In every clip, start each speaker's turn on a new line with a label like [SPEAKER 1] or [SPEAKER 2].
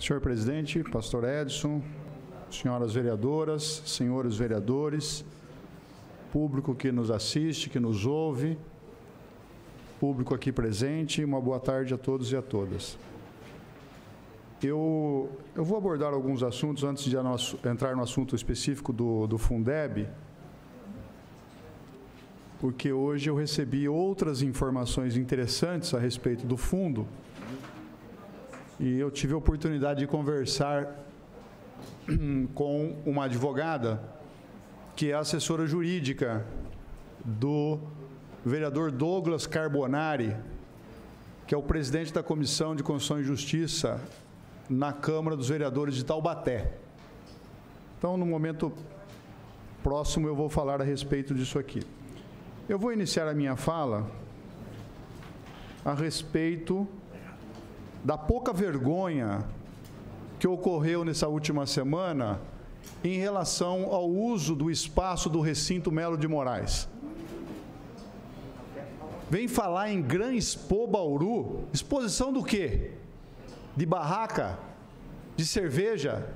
[SPEAKER 1] Senhor presidente, pastor Edson, senhoras vereadoras, senhores vereadores, público que nos assiste, que nos ouve, público aqui presente, uma boa tarde a todos e a todas. Eu vou abordar alguns assuntos antes de entrar no assunto específico do Fundeb, porque hoje eu recebi outras informações interessantes a respeito do fundo e eu tive a oportunidade de conversar com uma advogada que é assessora jurídica do vereador Douglas Carbonari, que é o presidente da Comissão de Constituição e Justiça na Câmara dos Vereadores de Taubaté. Então, no momento próximo, eu vou falar a respeito disso aqui. Eu vou iniciar a minha fala a respeito da pouca vergonha que ocorreu nessa última semana em relação ao uso do espaço do recinto Melo de Moraes. Vem falar em Gran Expo Bauru, exposição do quê? De barraca, de cerveja,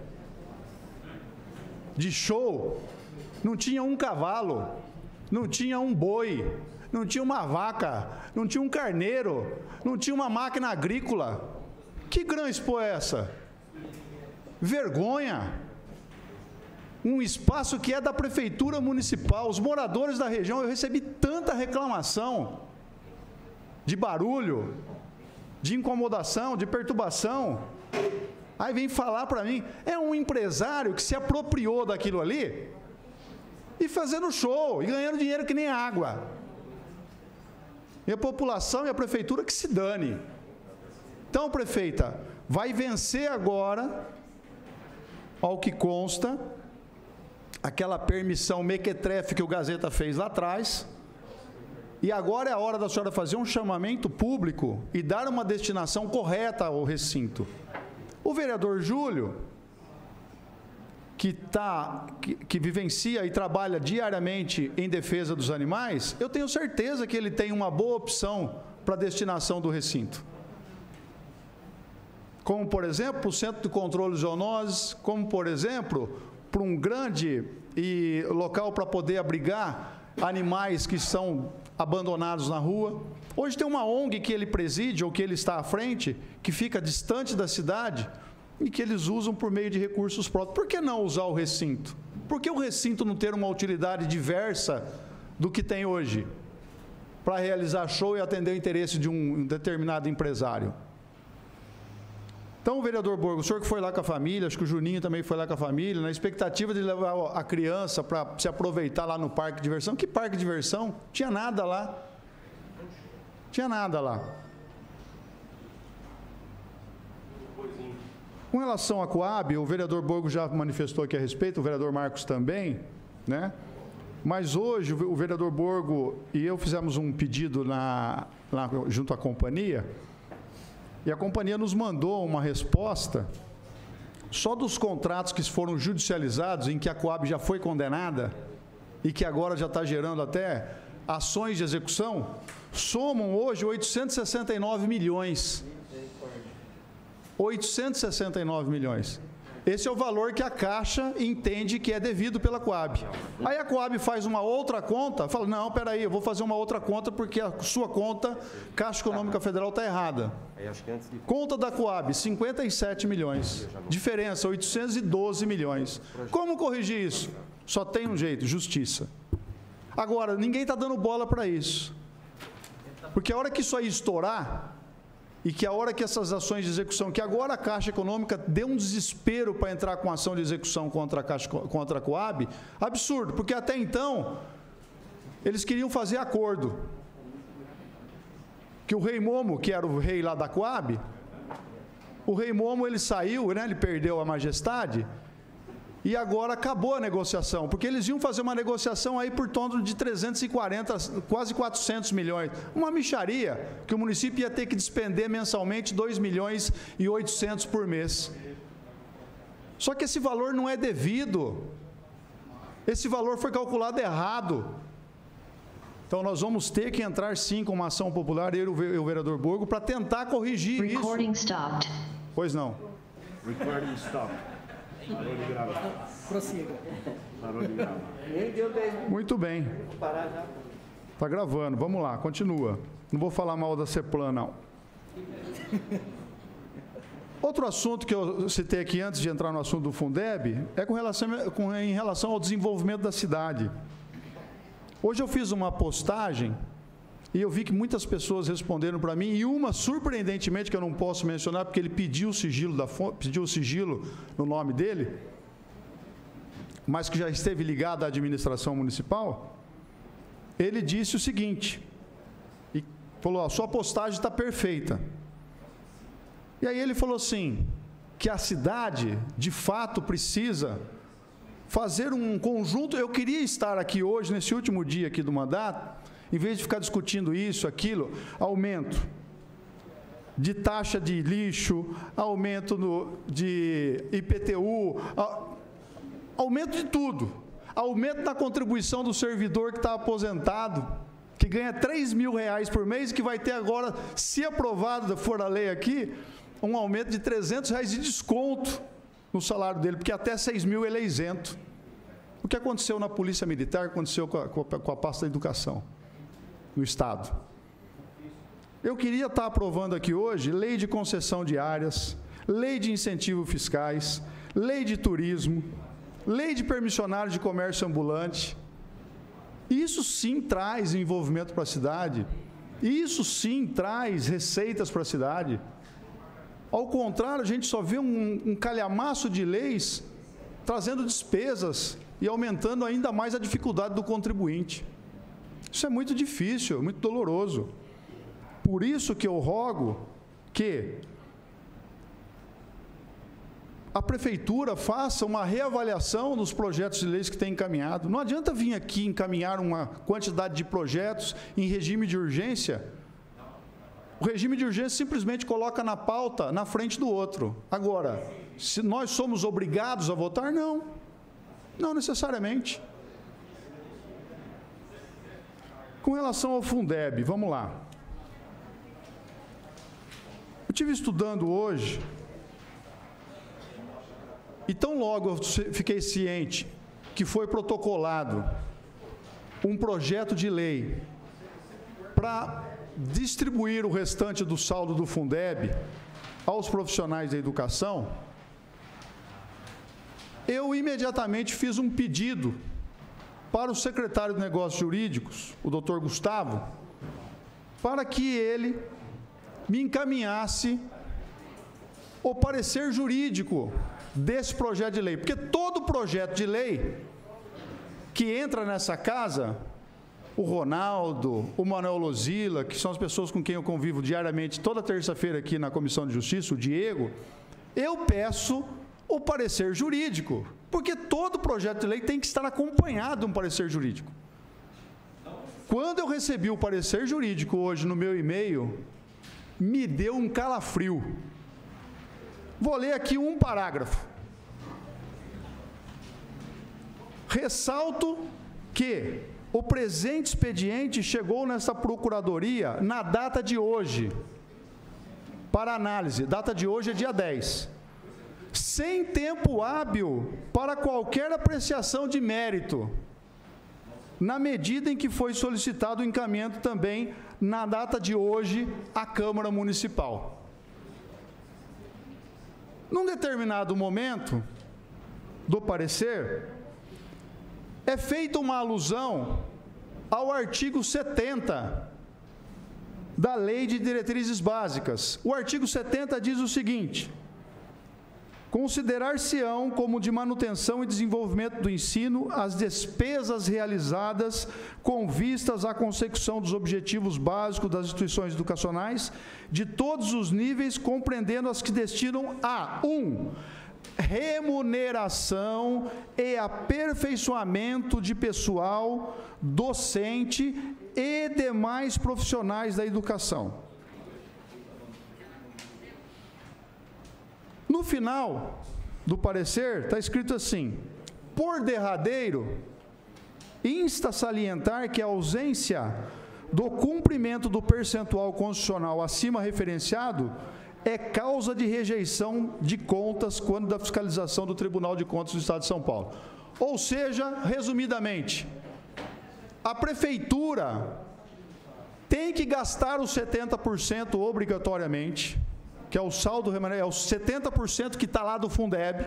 [SPEAKER 1] de show. Não tinha um cavalo, não tinha um boi, não tinha uma vaca, não tinha um carneiro, não tinha uma máquina agrícola. Que Gran Expo é essa? Vergonha! Um espaço que é da prefeitura municipal, os moradores da região, eu recebi tanta reclamação de barulho, de incomodação, de perturbação. Aí vem falar para mim, é um empresário que se apropriou daquilo ali e fazendo show, e ganhando dinheiro que nem água. E a população e a prefeitura que se dane. Então, prefeita, vai vencer agora, ao que consta, aquela permissão mequetrefe que o Gazeta fez lá atrás, e agora é a hora da senhora fazer um chamamento público e dar uma destinação correta ao recinto. O vereador Júlio, que vivencia e trabalha diariamente em defesa dos animais, eu tenho certeza que ele tem uma boa opção para a destinação do recinto. Como, por exemplo, o Centro de Controle de Zoonoses, como, por exemplo, para um grande local para poder abrigar animais que são abandonados na rua. Hoje tem uma ONG que ele preside, ou que ele está à frente, que fica distante da cidade, e que eles usam por meio de recursos próprios. Por que não usar o recinto? Por que o recinto não ter uma utilidade diversa do que tem hoje, para realizar show e atender o interesse de um determinado empresário? Então, vereador Borgo, o senhor que foi lá com a família, acho que o Juninho também foi lá com a família, na expectativa de levar a criança para se aproveitar lá no parque de diversão. Que parque de diversão? Tinha nada lá. Tinha nada lá. Com relação à Coab, o vereador Borgo já manifestou aqui a respeito, o vereador Marcos também, né? Mas hoje o vereador Borgo e eu fizemos um pedido lá junto à companhia, e a companhia nos mandou uma resposta só dos contratos que foram judicializados, em que a Coab já foi condenada e que agora já está gerando até ações de execução, somam hoje 869 milhões. 869 milhões. Esse é o valor que a Caixa entende que é devido pela Coab. Aí a Coab faz uma outra conta, fala, não, peraí, eu vou fazer uma outra conta porque a sua conta, Caixa Econômica Federal, está errada. Conta da Coab, 57 milhões. Diferença, 812 milhões. Como corrigir isso? Só tem um jeito, justiça. Agora, ninguém está dando bola para isso. Porque a hora que isso aí estourar, e que a hora que essas ações de execução, que agora a Caixa Econômica deu um desespero para entrar com ação de execução contra a Coab, absurdo, porque até então eles queriam fazer acordo. Que o rei Momo, que era o rei lá da Coab, o rei Momo ele saiu, né, ele perdeu a majestade, e agora acabou a negociação, porque eles iam fazer uma negociação aí por torno de 340, quase 400 milhões. Uma mixaria que o município ia ter que despender mensalmente 2 milhões e 800 por mês. Só que esse valor não é devido. Esse valor foi calculado errado. Então, nós vamos ter que entrar, sim, com uma ação popular, eu e o vereador Borgo, para tentar corrigir isso. Pois não.
[SPEAKER 2] Recording stop. Parou de gravar.
[SPEAKER 3] Prossiga.
[SPEAKER 2] Parou de gravar.
[SPEAKER 3] Nem deu 10 minutos.
[SPEAKER 1] Muito bem.
[SPEAKER 3] Vou parar já.
[SPEAKER 1] Está gravando, vamos lá, continua. Não vou falar mal da CEPLAN, não. Outro assunto que eu citei aqui antes de entrar no assunto do Fundeb é em relação ao desenvolvimento da cidade. Hoje eu fiz uma postagem e eu vi que muitas pessoas responderam para mim, e uma, surpreendentemente, que eu não posso mencionar, porque ele pediu o sigilo no nome dele, mas que já esteve ligado à administração municipal. Ele disse o seguinte, e falou, a sua postagem está perfeita. E aí ele falou assim, que a cidade, de fato, precisa fazer um conjunto. Eu queria estar aqui hoje, nesse último dia aqui do mandato, em vez de ficar discutindo isso, aquilo, aumento de taxa de lixo, aumento de IPTU, aumento de tudo. Aumento da contribuição do servidor que está aposentado, que ganha R$3.000 por mês, que vai ter agora, se aprovado, for a lei aqui, um aumento de R$300 de desconto no salário dele, porque até 6 mil ele é isento. O que aconteceu na Polícia Militar, aconteceu com a pasta da educação no Estado. Eu queria estar aprovando aqui hoje lei de concessão de áreas, lei de incentivos fiscais, lei de turismo, lei de permissionário de comércio ambulante. Isso sim traz envolvimento para a cidade, isso sim traz receitas para a cidade. Ao contrário, a gente só vê um calhamaço de leis trazendo despesas e aumentando ainda mais a dificuldade do contribuinte. Isso é muito difícil, muito doloroso. Por isso que eu rogo que a Prefeitura faça uma reavaliação dos projetos de leis que tem encaminhado. Não adianta vir aqui encaminhar uma quantidade de projetos em regime de urgência. O regime de urgência simplesmente coloca na pauta, na frente do outro. Agora, se nós somos obrigados a votar, não. Não necessariamente. Com relação ao Fundeb, vamos lá. Eu estive estudando hoje, e tão logo eu fiquei ciente que foi protocolado um projeto de lei para distribuir o restante do saldo do Fundeb aos profissionais da educação, eu imediatamente fiz um pedido para o secretário de Negócios Jurídicos, o doutor Gustavo, para que ele me encaminhasse o parecer jurídico desse projeto de lei, porque todo projeto de lei que entra nessa casa, o Ronaldo, o Manuel Lozila, que são as pessoas com quem eu convivo diariamente, toda terça-feira aqui na Comissão de Justiça, o Diego, eu peço o parecer jurídico, porque todo projeto de lei tem que estar acompanhado de um parecer jurídico. Quando eu recebi o parecer jurídico hoje no meu e-mail, me deu um calafrio. Vou ler aqui um parágrafo. Ressalto que o presente expediente chegou nesta procuradoria na data de hoje, para análise. Data de hoje é dia 10. Sem tempo hábil para qualquer apreciação de mérito, na medida em que foi solicitado o encaminhamento também, na data de hoje, à Câmara Municipal. Num determinado momento do parecer, é feita uma alusão ao artigo 70 da Lei de Diretrizes Básicas. O artigo 70 diz o seguinte: considerar-se-ão como de manutenção e desenvolvimento do ensino as despesas realizadas com vistas à consecução dos objetivos básicos das instituições educacionais de todos os níveis, compreendendo as que destinam a 1. Remuneração e aperfeiçoamento de pessoal docente e demais profissionais da educação. No final do parecer, está escrito assim: por derradeiro, insta a salientar que a ausência do cumprimento do percentual constitucional acima referenciado é causa de rejeição de contas quando da fiscalização do Tribunal de Contas do Estado de São Paulo. Ou seja, resumidamente, a Prefeitura tem que gastar os 70% obrigatoriamente, que é o saldo remunerativo, é os 70% que está lá do Fundeb.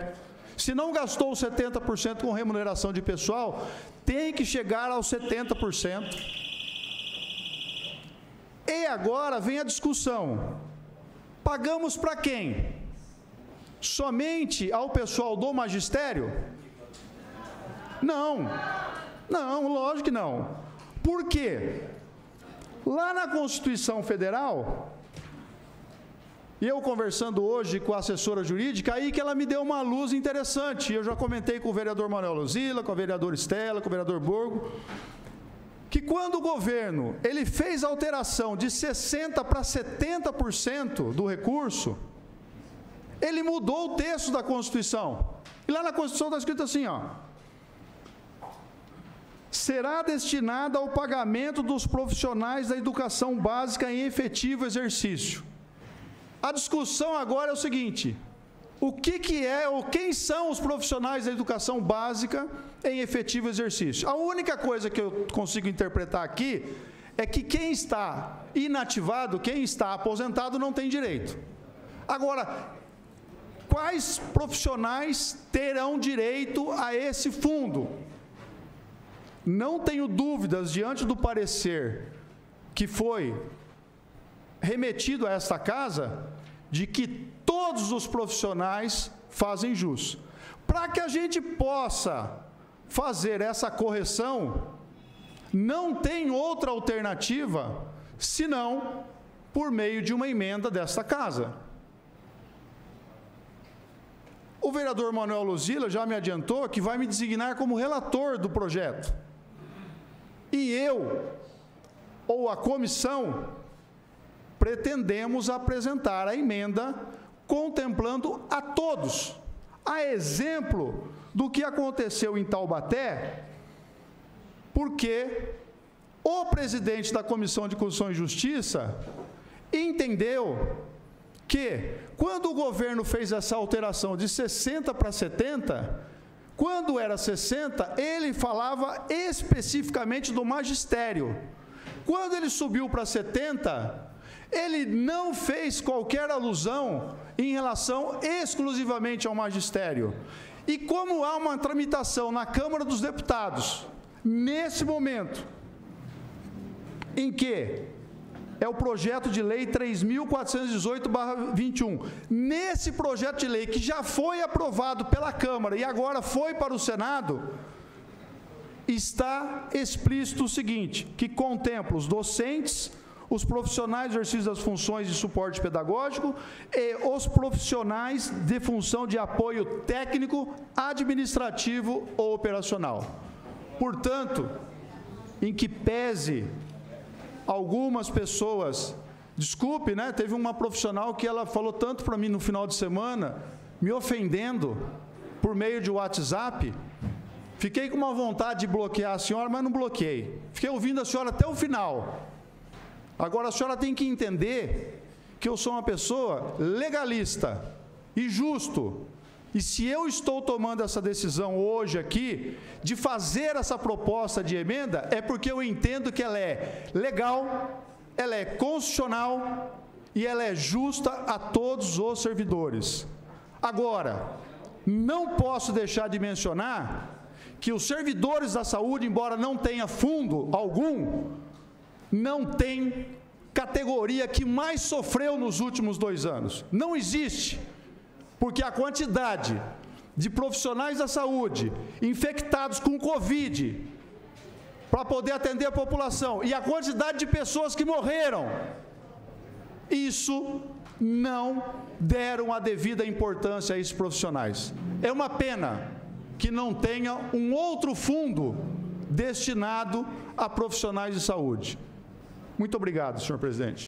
[SPEAKER 1] Se não gastou os 70% com remuneração de pessoal, tem que chegar aos 70%. E agora vem a discussão. Pagamos para quem? Somente ao pessoal do magistério? Não, lógico que não. Por quê? Lá na Constituição Federal, e eu conversando hoje com a assessora jurídica, aí que ela me deu uma luz interessante. Eu já comentei com o vereador Manuel Luzila, com a vereadora Estela, com o vereador Borgo, que quando o governo ele fez a alteração de 60% para 70% do recurso, ele mudou o texto da Constituição. E lá na Constituição está escrito assim, ó: será destinada ao pagamento dos profissionais da educação básica em efetivo exercício. A discussão agora é o seguinte: o que é ou quem são os profissionais da educação básica em efetivo exercício? A única coisa que eu consigo interpretar aqui é que quem está inativado, quem está aposentado, não tem direito. Agora, quais profissionais terão direito a esse fundo? Não tenho dúvidas, diante do parecer que foi remetido a esta casa, de que todos os profissionais fazem jus. Para que a gente possa fazer essa correção, não tem outra alternativa senão por meio de uma emenda desta casa. O vereador Manuel Luzila já me adiantou que vai me designar como relator do projeto. E eu, ou a comissão, pretendemos apresentar a emenda contemplando a todos. A exemplo do que aconteceu em Taubaté, porque o presidente da Comissão de Constituição e Justiça entendeu que, quando o governo fez essa alteração de 60 para 70, quando era 60, ele falava especificamente do magistério. Quando ele subiu para 70, ele não fez qualquer alusão em relação exclusivamente ao magistério. E como há uma tramitação na Câmara dos Deputados, nesse momento, em que é o projeto de lei 3.418/21, nesse projeto de lei que já foi aprovado pela Câmara e agora foi para o Senado, está explícito o seguinte, que contempla os docentes, os profissionais do exercício das funções de suporte pedagógico e os profissionais de função de apoio técnico, administrativo ou operacional. Portanto, em que pese algumas pessoas, desculpe, né, teve uma profissional que ela falou tanto para mim no final de semana, me ofendendo por meio de WhatsApp, fiquei com uma vontade de bloquear a senhora, mas não bloqueei. Fiquei ouvindo a senhora até o final. Agora, a senhora tem que entender que eu sou uma pessoa legalista e justo. E se eu estou tomando essa decisão hoje aqui, de fazer essa proposta de emenda, é porque eu entendo que ela é legal, ela é constitucional e ela é justa a todos os servidores. Agora, não posso deixar de mencionar que os servidores da saúde, embora não tenha fundo algum, não tem categoria que mais sofreu nos últimos 2 anos. Não existe, porque a quantidade de profissionais da saúde infectados com Covid para poder atender a população e a quantidade de pessoas que morreram, isso não deram a devida importância a esses profissionais. É uma pena que não tenha um outro fundo destinado a profissionais de saúde. Muito obrigado, senhor presidente.